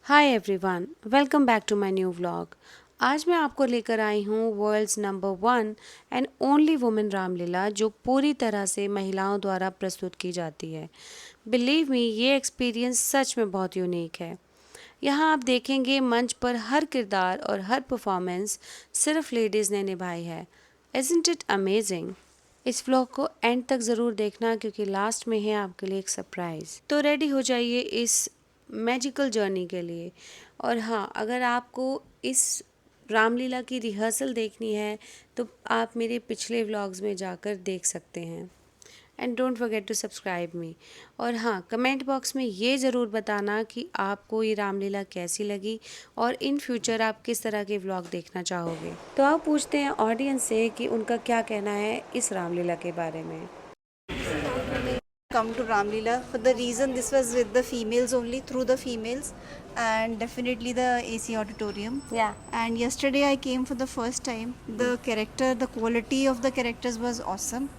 Hi everyone, welcome back to my new vlog. आज मैं आपको लेकर आई हूँ world's number 1 and only women Ramlila, जो पूरी तरह से महिलाओं द्वारा प्रस्तुत की जाती है। बिलीव मी, ये एक्सपीरियंस सच में बहुत यूनिक है। यहाँ आप देखेंगे मंच पर हर किरदार और हर परफॉर्मेंस सिर्फ लेडीज़ ने निभाई है। Isn't it amazing? इस व्लॉग को एंड तक ज़रूर देखना, क्योंकि लास्ट में है आपके लिए एक सरप्राइज़। तो रेडी हो जाइए इस मैजिकल जर्नी के लिए। और हाँ, अगर आपको इस रामलीला की रिहर्सल देखनी है तो आप मेरे पिछले व्लॉग्स में जाकर देख सकते हैं। And don't forget to subscribe me. और हाँ, कमेंट बॉक्स में ये ज़रूर बताना कि आपको ये रामलीला कैसी लगी और इन फ्यूचर आप किस तरह के व्लॉग देखना चाहोगे। तो आप पूछते हैं ऑडियंस से कि उनका क्या कहना है इस रामलीला के बारे में। Come to Ramlila for the reason this was with the females only, through the females, and definitely the AC auditorium. Yeah. And yesterday I came for the first time. The quality of the characters was awesome,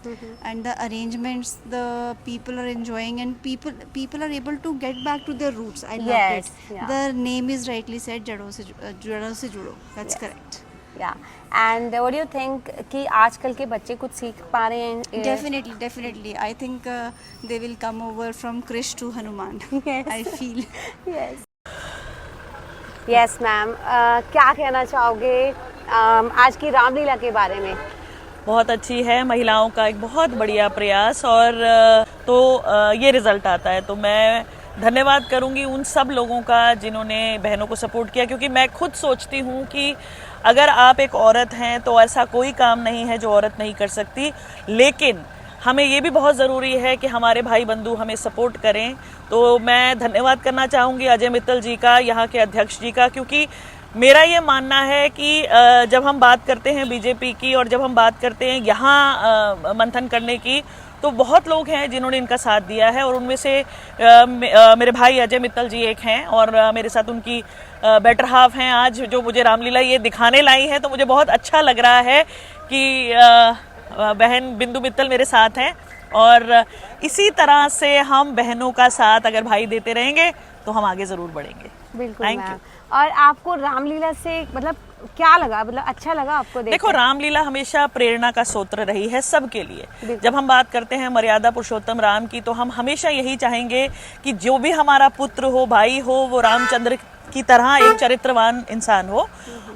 and the arrangements, the people are enjoying, and people are able to get back to their roots. I loved it. Yeah. The name is rightly said, Jado se Judo. That's correct. या and what do you think कि आजकल के बच्चे कुछ सीख पा रहे हैं? Definitely. I think they will come over from Krish to Hanuman. Yes. I feel. Yes ma'am, क्या कहना चाहोगे आज की रामलीला के बारे में? बहुत अच्छी है, महिलाओं का एक बहुत बढ़िया प्रयास और ये रिजल्ट आता है तो मैं धन्यवाद करूंगी उन सब लोगों का जिन्होंने बहनों को सपोर्ट किया, क्योंकि मैं खुद सोचती हूं कि अगर आप एक औरत हैं तो ऐसा कोई काम नहीं है जो औरत नहीं कर सकती, लेकिन हमें ये भी बहुत ज़रूरी है कि हमारे भाई बंधु हमें सपोर्ट करें। तो मैं धन्यवाद करना चाहूँगी अजय मित्तल जी का, यहाँ के अध्यक्ष जी का, क्योंकि मेरा ये मानना है कि जब हम बात करते हैं बीजेपी की और जब हम बात करते हैं यहाँ मंथन करने की, तो बहुत लोग हैं जिन्होंने इनका साथ दिया है और उनमें से मेरे भाई अजय मित्तल जी एक हैं और मेरे साथ उनकी बेटर हाफ हैं आज, जो मुझे रामलीला ये दिखाने लाई है। तो मुझे बहुत अच्छा लग रहा है कि बहन बिंदु मित्तल मेरे साथ हैं और इसी तरह से हम बहनों का साथ अगर भाई देते रहेंगे तो हम आगे ज़रूर बढ़ेंगे। बिल्कुल। Thank you. और आपको रामलीला से मतलब क्या लगा, मतलब अच्छा लगा आपको देखकर? देखो, रामलीला हमेशा प्रेरणा का स्रोत रही है सबके लिए। जब हम बात करते हैं मर्यादा पुरुषोत्तम राम की, तो हम हमेशा यही चाहेंगे कि जो भी हमारा पुत्र हो, भाई हो, वो रामचंद्र की तरह एक चरित्रवान इंसान हो।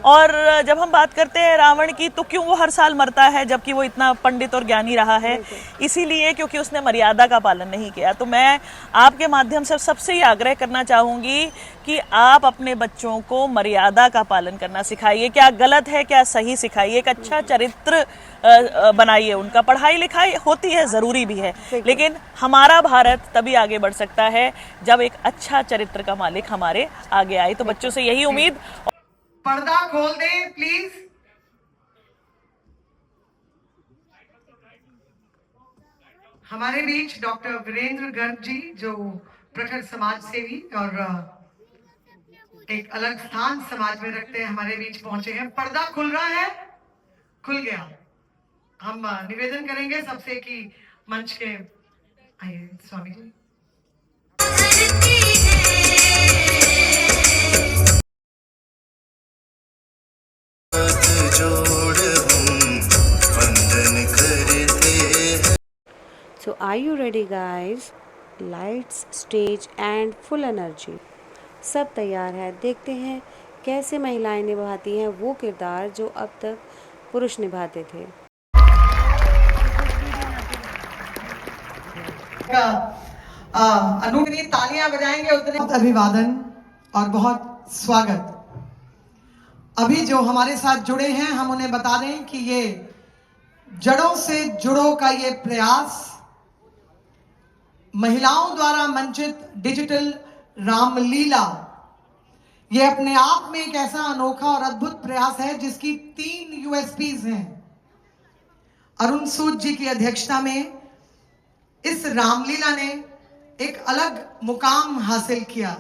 और जब हम बात करते हैं रावण की, तो क्यों वो हर साल मरता है जबकि वो इतना पंडित और ज्ञानी रहा है? इसीलिए क्योंकि उसने मर्यादा का पालन नहीं किया। तो मैं आपके माध्यम से सबसे ये आग्रह करना चाहूंगी कि आप अपने बच्चों को मर्यादा का पालन करना सिखाइए। क्या गलत है, क्या सही सिखाइए। एक अच्छा चरित्र बनाइए उनका। पढ़ाई लिखाई होती है, ज़रूरी भी है, लेकिन हमारा भारत तभी आगे बढ़ सकता है जब एक अच्छा चरित्र का मालिक हमारे आगे आए। तो बच्चों से यही उम्मीद। पर्दा खोल दें प्लीज। हमारे बीच डॉक्टर वीरेंद्र गर्ग जी, जो प्रखर समाज सेवी और एक अलग स्थान समाज में रखते हैं, हमारे बीच पहुंचे हैं। पर्दा खुल रहा है, खुल गया। हम निवेदन करेंगे सबसे कि मंच के आइए Swami ji. So are you ready guys? Lights, stage and full energy, सब तैयार है। देखते हैं कैसे महिलाएं निभाती हैं वो किरदार जो अब तक पुरुष निभाते थे। अनूठी तालियां बजाएंगे उतने बहुत अभिवादन और बहुत स्वागत। अभी जो हमारे साथ जुड़े हैं, हम उन्हें बता दें कि ये जड़ों से जुड़ो का ये प्रयास महिलाओं द्वारा मंचित डिजिटल रामलीला, ये अपने आप में एक ऐसा अनोखा और अद्भुत प्रयास है जिसकी 3 यूएसपीज हैं। अरुण सूद जी की अध्यक्षता में इस रामलीला ने एक अलग मुकाम हासिल किया।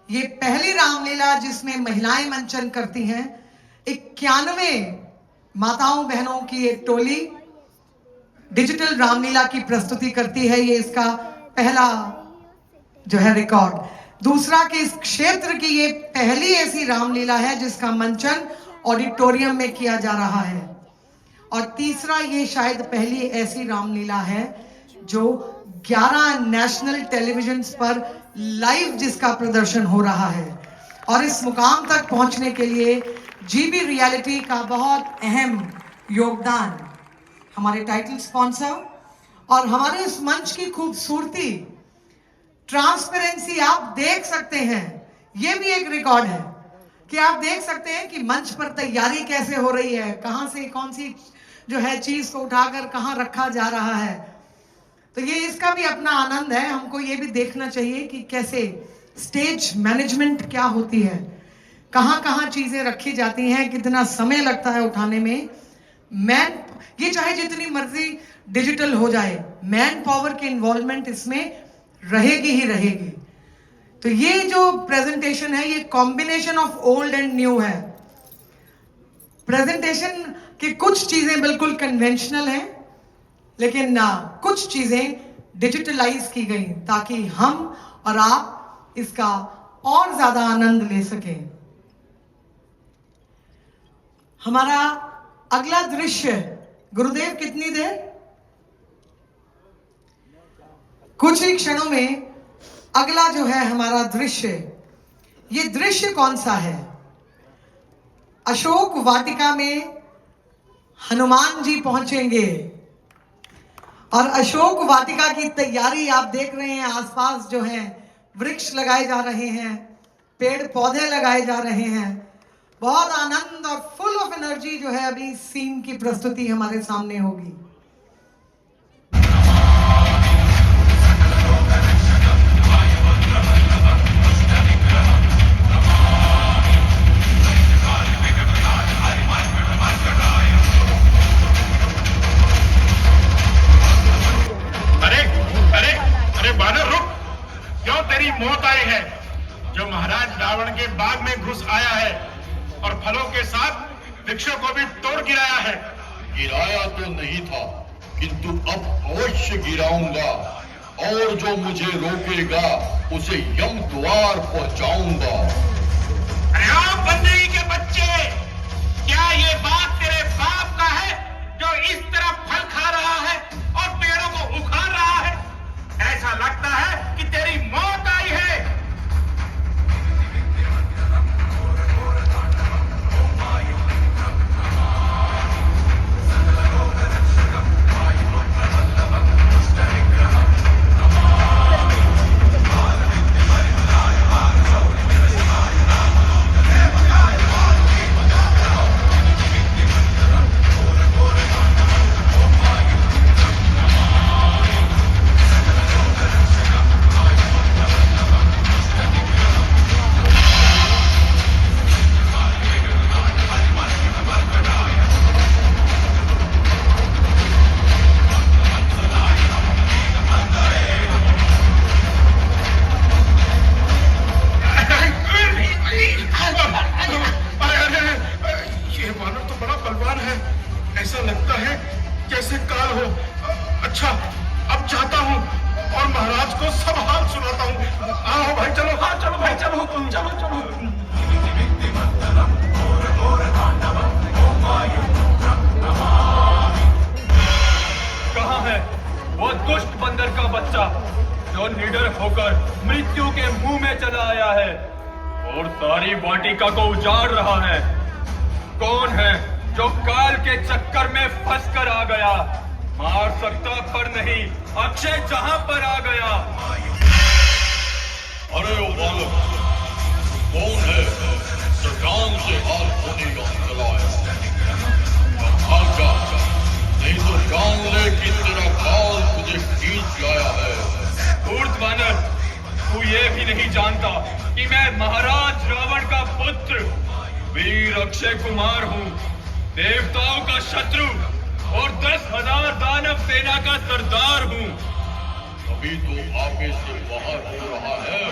ये पहली रामलीला जिसमें महिलाएं मंचन करती हैं। 91 माताओं बहनों की एक टोली डिजिटल रामलीला की प्रस्तुति करती है। ये इसका पहला जो है रिकॉर्ड। दूसरा कि इस क्षेत्र की ये पहली ऐसी रामलीला है जिसका मंचन ऑडिटोरियम में किया जा रहा है, और तीसरा ये शायद पहली ऐसी रामलीला है जो 11 नेशनल टेलीविजन पर लाइव जिसका प्रदर्शन हो रहा है। और इस मुकाम तक पहुंचने के लिए जीबी रियलिटी का बहुत अहम योगदान, हमारे टाइटल स्पॉन्सर और हमारे इस मंच की खूबसूरती, ट्रांसपेरेंसी आप देख सकते हैं। ये भी एक रिकॉर्ड है कि आप देख सकते हैं कि मंच पर तैयारी कैसे हो रही है, कहां से कौन सी जो है चीज को उठाकर कहां रखा जा रहा है। तो ये इसका भी अपना आनंद है। हमको ये भी देखना चाहिए कि कैसे स्टेज मैनेजमेंट क्या होती है, कहां कहां चीजें रखी जाती हैं, कितना समय लगता है उठाने में। ये चाहे जितनी मर्जी डिजिटल हो जाए, मैन पावर की इन्वॉल्वमेंट इसमें रहेगी ही रहेगी। तो ये जो प्रेजेंटेशन है, ये combination of old and new है। प्रेजेंटेशन की कुछ चीजें बिल्कुल कन्वेंशनल हैं, लेकिन कुछ चीजें डिजिटलाइज की गई ताकि हम और आप इसका और ज्यादा आनंद ले सकें। हमारा अगला दृश्य, गुरुदेव कितनी देर, कुछ ही क्षणों में अगला जो है हमारा दृश्य, ये दृश्य कौन सा है? अशोक वाटिका में हनुमान जी पहुंचेंगे और अशोक वाटिका की तैयारी आप देख रहे हैं। आसपास जो है वृक्ष लगाए जा रहे हैं, पेड़ पौधे लगाए जा रहे हैं। बहुत आनंद और फुल ऑफ एनर्जी जो है अभी सीन की प्रस्तुति हमारे सामने होगी। मौत आई है जो महाराज रावण के बाग में घुस आया है और फलों के साथ वृक्षों को भी तोड़ गिराया है। गिराया तो नहीं था, किंतु अब अवश्य गिराऊंगा, और जो मुझे रोकेगा उसे यम द्वार पहुंचाऊंगा। अरे ओ बंदरी के बच्चे, क्या ये बात तेरे बाप का है जो इस तरह फल खा रहा है और पेड़ों को उखाड़ रहा है? ऐसा लगता है कि तेरी मौत आई है। ऐसा लगता है जैसे काल हो। अच्छा, अब जाता हूँ और महाराज को सब हाल सुनाता हूँ। आओ भाई चलो, हाँ चलो भाई चलो चलो चलो। कहाँ है वो दुष्ट बंदर का बच्चा जो निडर होकर मृत्यु के मुंह में चला आया है और सारी वाटिका को उजाड़ रहा है? कौन है जो काल के चक्कर में फंस कर आ गया? मार सकता पर नहीं, अक्षय जहां पर आ गया। अरे ओ बालक, कौन है जो जान से हाल होने का चलाए? भाग जा, नहीं तो जान ले कि तेरा काल तुझे खींच लाया है। धूर्त वानर, तू ये भी नहीं जानता कि मैं महाराज रावण का पुत्र वीर अक्षय कुमार हूँ, देवताओं का शत्रु और 10,000 दानव सेना का सरदार हूँ। अभी तो आगे से बाहर हो रहा है।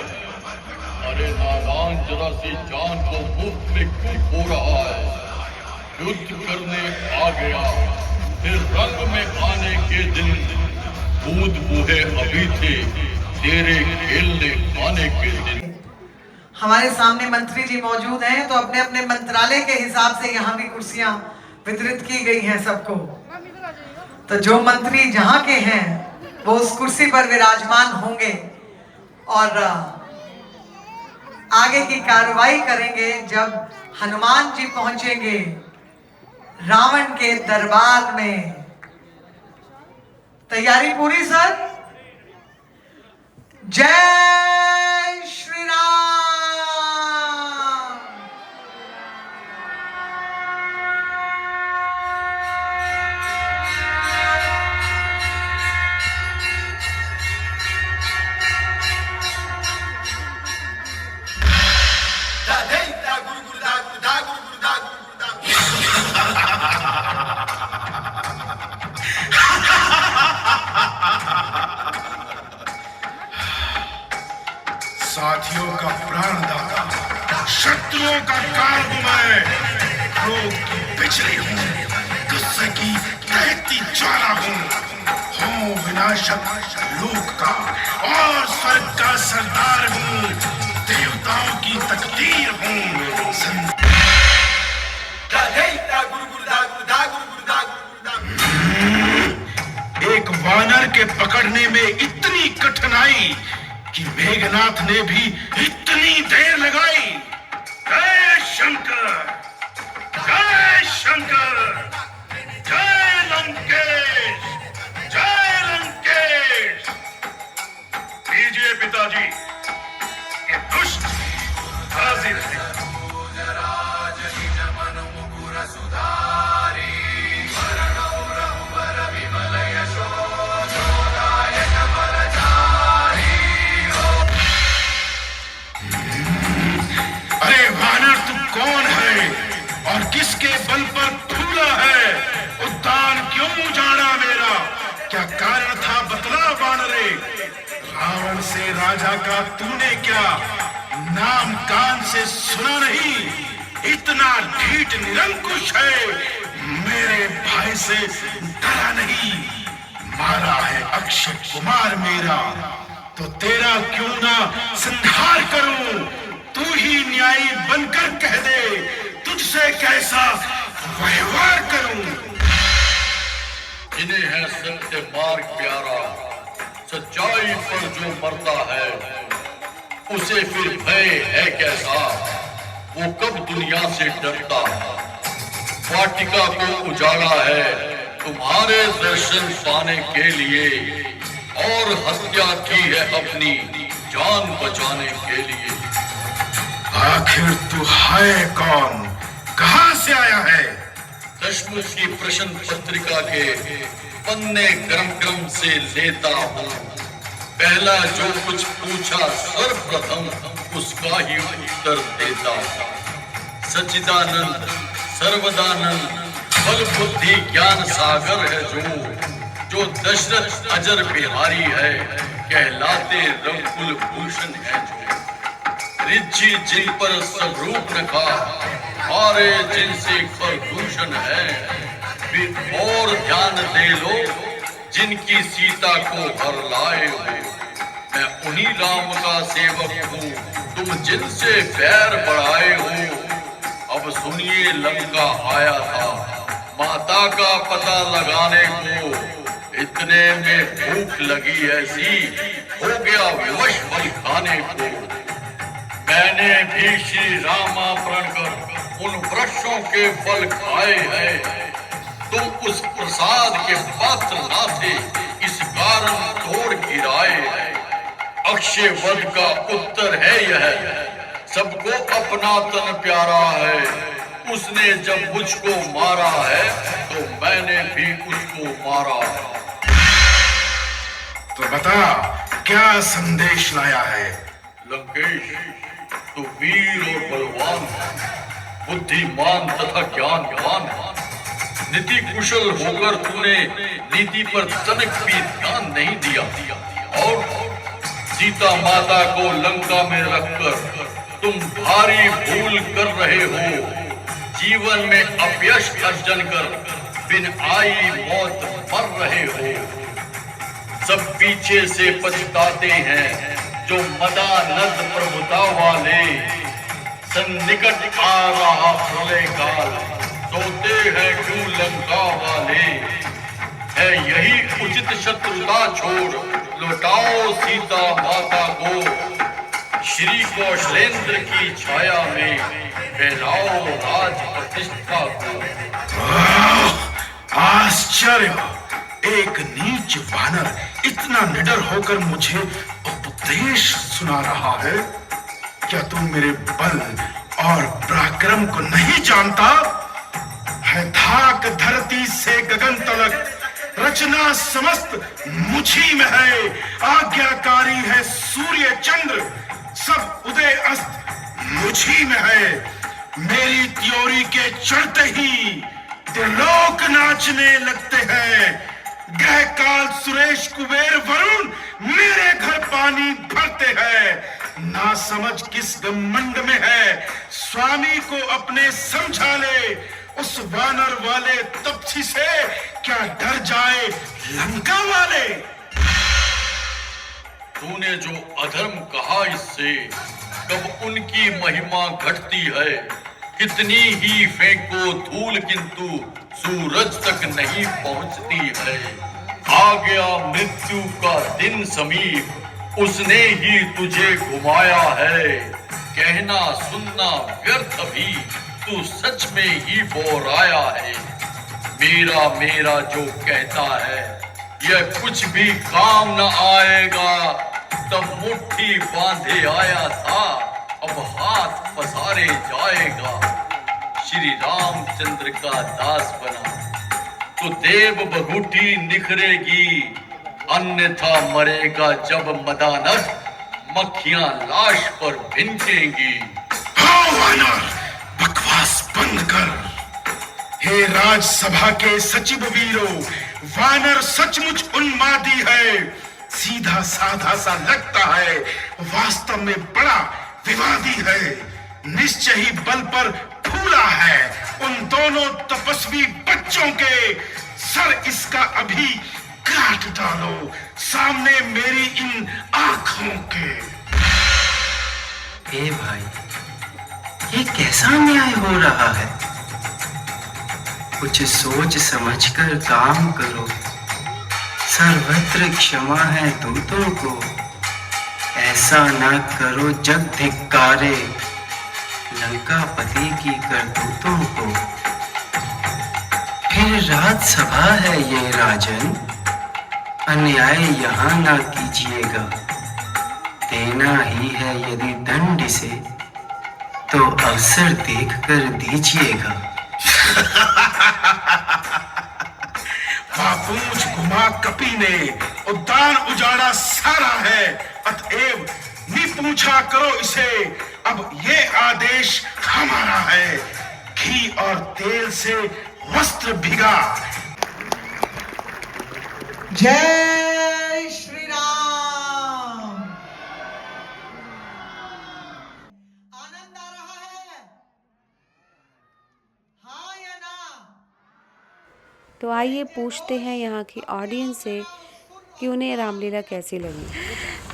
अरे नादान, जरा सी जान को मुफ्त में क्यों खो रहा है? युद्ध करने आ गया, फिर रंग में आने के दिन दूध बूहे अभी थे, तेरे खेलने आने के दिन। हमारे सामने मंत्री जी मौजूद हैं, तो अपने अपने मंत्रालय के हिसाब से यहाँ भी कुर्सियां वितरित की गई हैं सबको। तो जो मंत्री जहाँ के हैं वो उस कुर्सी पर विराजमान होंगे और आगे की कार्रवाई करेंगे जब हनुमान जी पहुंचेंगे रावण के दरबार में। तैयारी पूरी सर? जय श्री राम। साथियों का प्राणदाता, शत्रुओं का काल मैं, क्रोध की बिजली हूँ, गुस्से की दहती ज्वाला हूँ विनाशक लोक का और स्वर्ग का सरदार हूँ, देवताओं की तकदीर हूँ। एक वानर के पकड़ने में इतनी कठिनाई कि मेघनाथ ने भी इतनी देर लगाई। जय शंकर, जय शंकर, जय लंकेश, जय लंकेश। लीजिए पिताजी, ये दुष्ट हाजिर है। अरे वानर तू कौन है और किसके बल पर फूला है? उद्यान क्यों उजाड़ा मेरा? क्या कारण था बतला वानरे। रावण से राजा का तूने क्या नाम कान से सुना नहीं? इतना ढीठ निरंकुश है, मेरे भाई से डरा नहीं। मारा है अक्षय कुमार मेरा, तो तेरा क्यों ना संहार करूं? तू ही न्यायी बनकर कह दे, तुझसे कैसा व्यवहार करूं? इन्हें है सत्य मार्ग प्यारा, सच्चाई पर जो मरता है उसे फिर भय है कैसा? वो कब दुनिया से डरता? वाटिका को उजाड़ा है तुम्हारे दर्शन पाने के लिए, और हत्या की है अपनी जान बचाने के लिए। आखिर तू है कौन? कहां से आया है? दशमुख की प्रश्न पत्रिका के पन्ने क्रम क्रम से लेता हूँ। पहला जो कुछ पूछा सर्वप्रथम उसका ही उत्तर देता हूँ। सच्चिदानंद सर्वदानंद बल बुद्धि ज्ञान सागर है जो दशरथ अजर बिहारी है, कहलाते रघुकुल भूषण है जो। रिद्धि जिन पर स्वरूप रखा, हारे जिनसे भूषण है। फिर और ध्यान दे लो जिनकी सीता को हर लाए हो। मैं उन्हीं राम का सेवक हूँ, तुम जिनसे बैर बढ़ाए हो। अब सुनिए, लंका आया था माता का पता लगाने को, इतने में भूख लगी ऐसी हो गया विवश बल खाने को। मैंने भी श्री रामापरण कर उन वृक्षों के फल खाए हैं। तुम उस प्रसाद के पात्र ना थे, इस कारण तोड़ गिराए हैं। अक्षय वध का उत्तर है यह, सबको अपना तन प्यारा है। उसने जब मुझको मारा है तो मैंने भी उसको मारा है। तो बता, क्या संदेश लाया है? लंकेश, तू वीर और बलवान, बुद्धिमान तथा ज्ञानवान, नीति कुशल होकर तूने नीति पर तनिक भी ध्यान नहीं दिया, और सीता माता को लंका में रखकर तुम भारी भूल कर रहे हो। जीवन में अपयश अर्जन कर बिन आई मौत मर रहे हो। सब पीछे से पछताते हैं, जो मदानद प्रभुता वाले, सन्निकट आ रहा प्रलय काल, सोते हैं क्यों लंका वाले। है यही उचित शत्रुता छोड़, लौटाओ सीता माता को, श्री कौशलेंद्र की छाया में फैलाओ राज प्रतिष्ठा को। आश्चर्य! एक नीच वानर इतना निडर होकर मुझे उपदेश सुना रहा है। क्या तू मेरे बल और पराक्रम को नहीं जानता? है धाक धरती से गगन तलक, रचना समस्त मुझी में है। आज्ञाकारी है सूर्य चंद्र, सब उदय अस्त मुझी में है। मेरी त्योरी के चढ़ते ही त्रिलोक नाचने लगते हैं। ग्रह काल सुरेश कुबेर वरुण मेरे घर पानी भरते हैं। ना समझ किस घमंड में है, स्वामी को अपने समझा ले। उस वानर वाले तपसी से क्या डर जाए लंका वाले। तूने जो अधर्म कहा इससे कब उनकी महिमा घटती है। कितनी ही फेंको धूल किंतु सूरज तक नहीं पहुंचती है। आ गया मृत्यु का दिन समीप, उसने ही तुझे घुमाया है। कहना सुनना व्यर्थ भी, तू सच में ही बोराया है। मेरा मेरा जो कहता है यह कुछ भी काम न आएगा। तब मुट्ठी बांधे आया था, अब हाथ पसारे जाएगा। श्री रामचंद्र का दास बना तो देव बहुटी निखरेगी, अन्यथा मरेगा जब मदानद, मक्खियां लाश पर भिनकेंगी। हाँ वानर, बकवास बंद कर। हे राजसभा के सचिव वीरों, वानर सचमुच उन्मादी है। सीधा साधा सा लगता है, वास्तव में बड़ा विवादी है। निश्चय ही बल पर फूला है। उन दोनों तपस्वी बच्चों के सर इसका अभी काट डालो, सामने मेरी इन आंखों के। ए भाई, ये कैसा अन्याय हो रहा है? कुछ सोच समझकर काम करो। सर्वत्र क्षमा है दूतों को, ऐसा न करो जग धिक्कारे लंकापति की करतूतों को। फिर राजसभा है ये राजन, अन्याय यहाँ ना कीजिएगा। देना ही है यदि दंड इसे, तो अवसर देख कर दीजिएगा। पूंछ घुमा कपी ने उद्यान उजाड़ा सारा है। अतएव निपूछा करो इसे, अब ये आदेश हमारा है। घी और तेल से वस्त्र भिगा। जय श्री राम। आनंद आ रहा है, हाँ या ना? तो आइए पूछते हैं यहाँ की ऑडियंस से कि उन्हें रामलीला कैसी लगी।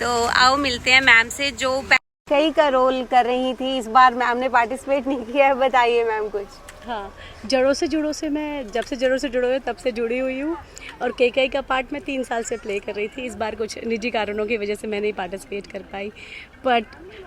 तो आओ मिलते हैं मैम से जो कई का रोल कर रही थी। इस बार मैम ने पार्टिसिपेट नहीं किया है, बताइए मैम कुछ। हाँ, जड़ों से मैं जब से जड़ों से जुड़े हुए तब से जुड़ी हुई हूँ। और केकई का पार्ट मैं 3 साल से प्ले कर रही थी। इस बार कुछ निजी कारणों की वजह से मैं नहीं पार्टिसिपेट कर पाई, but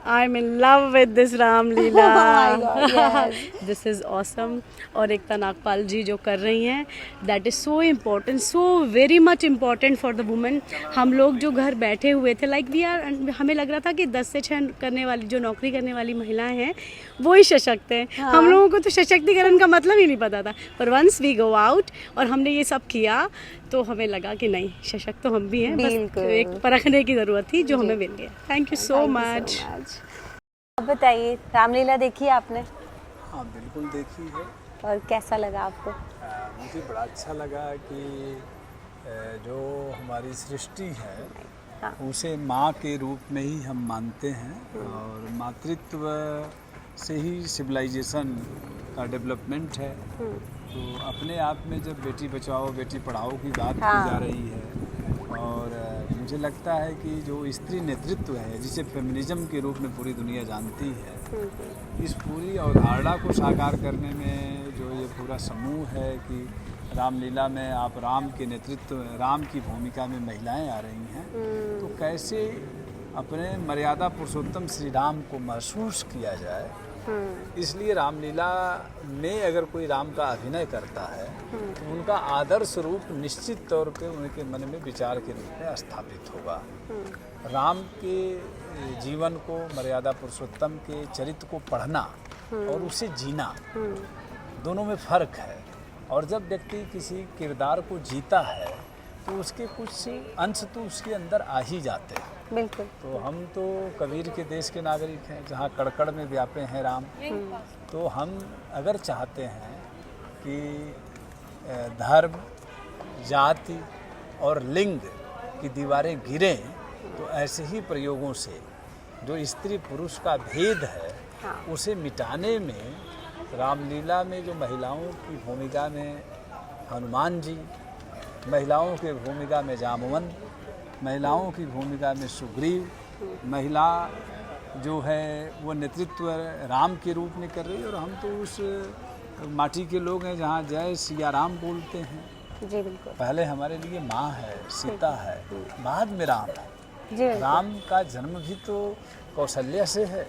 I am in love with this Ramleela. This is awesome. और एकता नागपाल जी जो कर रही हैं, that is so important, so very much important for the women. हम लोग जो घर बैठे हुए थे, लाइक वी आर, हमें लग रहा था कि 10 से 6 करने वाली जो नौकरी करने वाली महिलाएं हैं वो ही सशक्त हैं। हाँ। हम लोगों को तो सशक्तिकरण का मतलब ही नहीं पता था, पर वंस वी गो आउट और हमने ये सब किया तो हमें लगा कि नहीं, सशक्त तो हम भी हैं, बस एक परखने की ज़रूरत थी जो हमें मिल गया। Thank you so much. अब बताइए, रामलीला देखी है आपने? हाँ बिल्कुल देखी है। और कैसा लगा आपको? मुझे बड़ा अच्छा लगा कि जो हमारी सृष्टि है, हाँ। उसे माँ के रूप में ही हम मानते हैं। और मातृत्व से ही सिविलाइजेशन का डेवलपमेंट है। तो अपने आप में जब बेटी बचाओ बेटी पढ़ाओ की बात हाँ। की जा रही है, और मुझे लगता है कि जो स्त्री नेतृत्व है, जिसे फेमिनिज्म के रूप में पूरी दुनिया जानती है, इस पूरी अवधारणा को साकार करने में जो ये पूरा समूह है कि रामलीला में आप राम के नेतृत्व, राम की भूमिका में महिलाएं आ रही हैं, तो कैसे अपने मर्यादा पुरुषोत्तम श्री राम को महसूस किया जाए। इसलिए रामलीला में अगर कोई राम का अभिनय करता है तो उनका आदर्श रूप निश्चित तौर पे उनके मन में विचार के रूप में स्थापित होगा। राम के जीवन को, मर्यादा पुरुषोत्तम के चरित्र को पढ़ना और उसे जीना, दोनों में फ़र्क है। और जब व्यक्ति किसी किरदार को जीता है तो उसके कुछ अंश तो उसके अंदर आ ही जाते हैं। बिल्कुल। तो हम तो कबीर के देश के नागरिक हैं, जहाँ कड़कड़ में व्यापे हैं राम। तो हम अगर चाहते हैं कि धर्म, जाति और लिंग की दीवारें गिरें, तो ऐसे ही प्रयोगों से जो स्त्री पुरुष का भेद है, उसे मिटाने में रामलीला में जो महिलाओं की भूमिका में हनुमान जी, महिलाओं की भूमिका में जामवंत, महिलाओं की भूमिका में सुग्रीव, महिला जो है वो नेतृत्व राम के रूप में कर रही है। और हम तो उस माटी के लोग हैं जहाँ जय सिया राम बोलते हैं। जी बिल्कुल। पहले हमारे लिए माँ है, सीता है, बाद में राम है। जी राम का जन्म भी तो कौशल्या से है।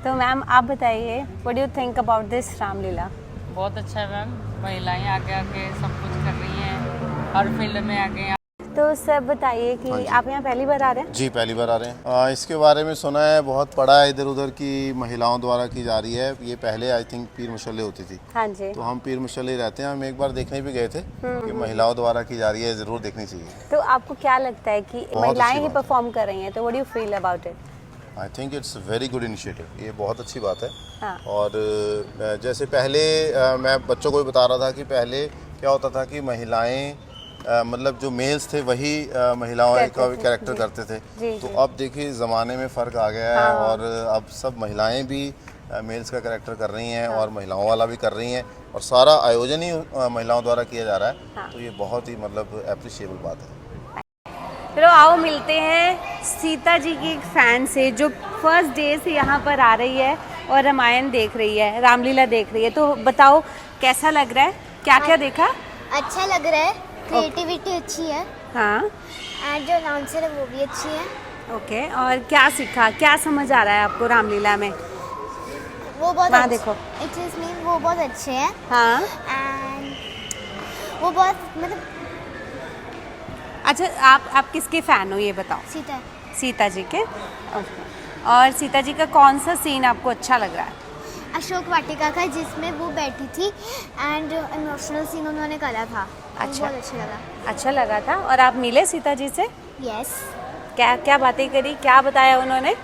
तो मैम आप बताइए, what do you think about this Ramlila? बहुत अच्छा है मैम, महिलाएं आगे आके सब कुछ कर रही हैं, हर फील्ड में आगे। तो सर बताइए कि आप यहाँ पहली बार आ रहे हैं? जी पहली बार आ रहे हैं। इसके बारे में सुना है, बहुत पढ़ा है इधर उधर की महिलाओं द्वारा की जा रही है। ये पहले आई थिंक पीर मुशल्ले होती थी। हाँ जी। तो हम पीर मुशल्ले रहते हैं, हम एक बार देखने भी गए थे कि महिलाओं द्वारा की जा रही है, ज़रूर देखनी चाहिए। तो आपको क्या लगता है कि महिलाएं ही परफॉर्म कर रही हैं, तो what do you feel about it? I think it's very good initiative, ये बहुत अच्छी बात है। हाँ। और जैसे पहले मैं बच्चों को भी बता रहा था कि पहले क्या होता था कि महिलाएं मतलब जो मेल्स थे वही महिलाओं का कैरेक्टर करते थे। तो अब देखिए ज़माने में फ़र्क आ गया है और अब सब महिलाएं भी मेल्स का कैरेक्टर कर रही हैं और महिलाओं वाला भी कर रही हैं, और सारा आयोजन ही महिलाओं द्वारा किया जा रहा है। तो ये बहुत ही मतलब एप्रिशिएबल बात है। चलो आओ मिलते हैं सीता जी की एक फ़ैन से जो फर्स्ट डे से यहाँ पर आ रही है और रामायण देख रही है, रामलीला देख रही है। तो बताओ कैसा लग रहा है, क्या क्या देखा? अच्छा लग रहा है, क्रिएटिविटी अच्छी है। हाँ। और जो डांसर है वो भी अच्छी है। ओके। और क्या सीखा, क्या समझ आ रहा है आपको रामलीला में? वो बहुत वहाँ देखो, इट मीन वो बहुत अच्छे हैं। हाँ। एंड वो बहुत मतलब। अच्छा आप किसके फ़ैन हो ये बताओ? सीता। सीता जी के। ओके। और सीता जी का कौन सा सीन आपको अच्छा लग रहा है? अशोक वाटिका का, जिसमें वो बैठी थी एंड इमोशनल सीन उन्होंने करा था। अच्छा। बहुत अच्छा लगा। अच्छा लगा था। और आप मिले सीता जी से? यस। क्या क्या बातें करी, क्या बताया उन्होंने?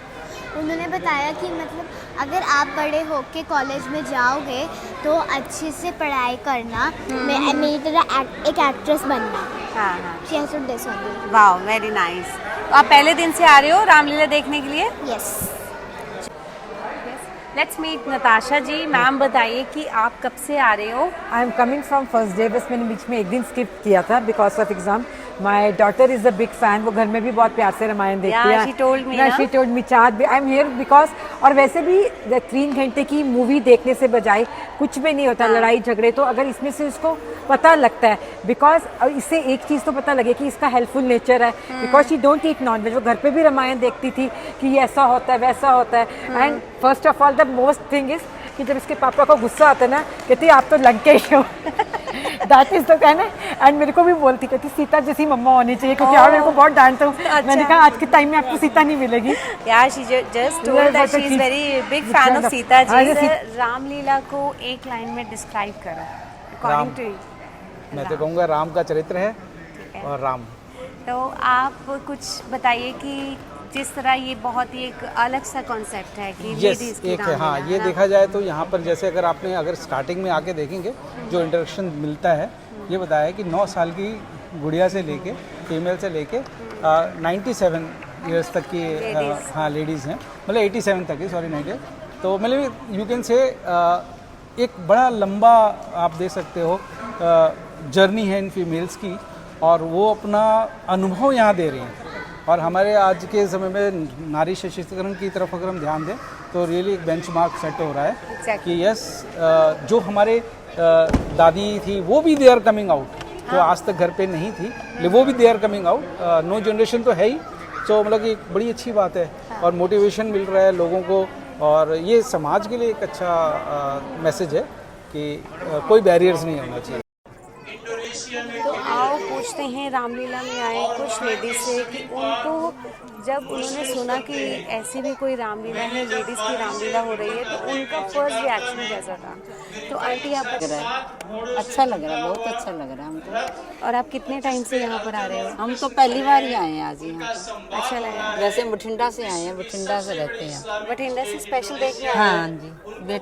उन्होंने बताया कि मतलब अगर आप बड़े होके कॉलेज में जाओगे तो अच्छे से पढ़ाई करना, मेरी तरह एक एक्ट्रेस बनना। हाँ हाँ। She has to do this only. Wow, very nice. तो आप पहले दिन से आ रहे हो रामलीला देखने के लिए? Yes. Let's meet Natasha ji. Ma'am बताइए कि आप कब से आ रहे हो? I am coming from first day, बस मैंने बीच में एक दिन स्किप किया था because of exam. My daughter is a big fan, वो घर में भी बहुत प्यार से रामायण देखती है। she told me ना? She told me चाँद, आई एम हियर बिकॉज, और वैसे भी 3 घंटे की मूवी देखने से बजाय कुछ भी नहीं होता, लड़ाई झगड़े, तो अगर इसमें से उसको पता लगता है, बिकॉज इससे एक चीज़ तो पता लगे कि इसका हेल्पफुल नेचर है, because she don't eat non veg. वो घर पे भी रामायण देखती थी कि ये ऐसा होता है वैसा होता है। And first of all the most thing is कि जब इसके पापा को गुस्सा आता है ना, कहती आप तो लंकेश हो। दैट इज द कहना। एंड मेरे को भी बोलती, कहती सीता जैसी मम्मा होनी चाहिए, क्योंकि यार मेरे को बहुत डांटता हूँ। मैंने कहा आज के टाइम में आपको सीता नहीं मिलेगी। यार she just told that she is very big fan of Sita ji. Ramleela को एक लाइन में डिस्क्राइब करो अकॉर्डिंग टू यू। मैं तो कहूँगा राम का चरित्र है और राम। तो आप कुछ बताइए कि जिस तरह ये बहुत ही एक अलग सा कॉन्सेप्ट है कि लेडीज की रामलीला। हाँ, ये देखा जाए तो यहाँ पर जैसे अगर स्टार्टिंग में आके देखेंगे जो इंट्रोडक्शन मिलता है, ये बताया कि 9 साल की गुड़िया से लेके, फीमेल से लेके 97 ईयर्स तक की हाँ लेडीज़ हैं, मतलब 87 तक की, सॉरी 90। तो मतलब यू कैन से एक बड़ा लंबा आप दे सकते हो जर्नी है इन फीमेल्स की, और वो अपना अनुभव यहाँ दे रही हैं। और हमारे आज के समय में नारी सशक्तिकरण की तरफ अगर हम ध्यान दें तो रियली एक बेंचमार्क सेट हो रहा है कि यस, जो हमारे दादी थी वो भी दे आर कमिंग आउट, जो आज तक घर पे नहीं थी लेकिन वो भी they are coming out. No generation तो है ही, तो मतलब कि एक बड़ी अच्छी बात है और मोटिवेशन मिल रहा है लोगों को, और ये समाज के लिए एक अच्छा मैसेज है कि कोई बैरियर्स नहीं होना चाहिए। तो आओ पूछते हैं रामलीला में आए कुछ लेडीज से कि उनको जब उन्होंने सुना कि ऐसी भी कोई रामलीला है, लेडीज की रामलीला हो रही है, तो उनका फर्स्ट रिएक्शन कैसा था। तो आंटी आप अच्छा लग रहा है, बहुत अच्छा लग रहा है हमको। और आप कितने टाइम से यहाँ पर आ रहे हो। हम तो पहली बार ही आए हैं आज यहाँ पर। अच्छा लगा। वैसे बठिंडा से आए हैं, बठिंडा से रहते हैं। बठिंडा से स्पेशल देखने आए हैं? हाँ जी, बेटा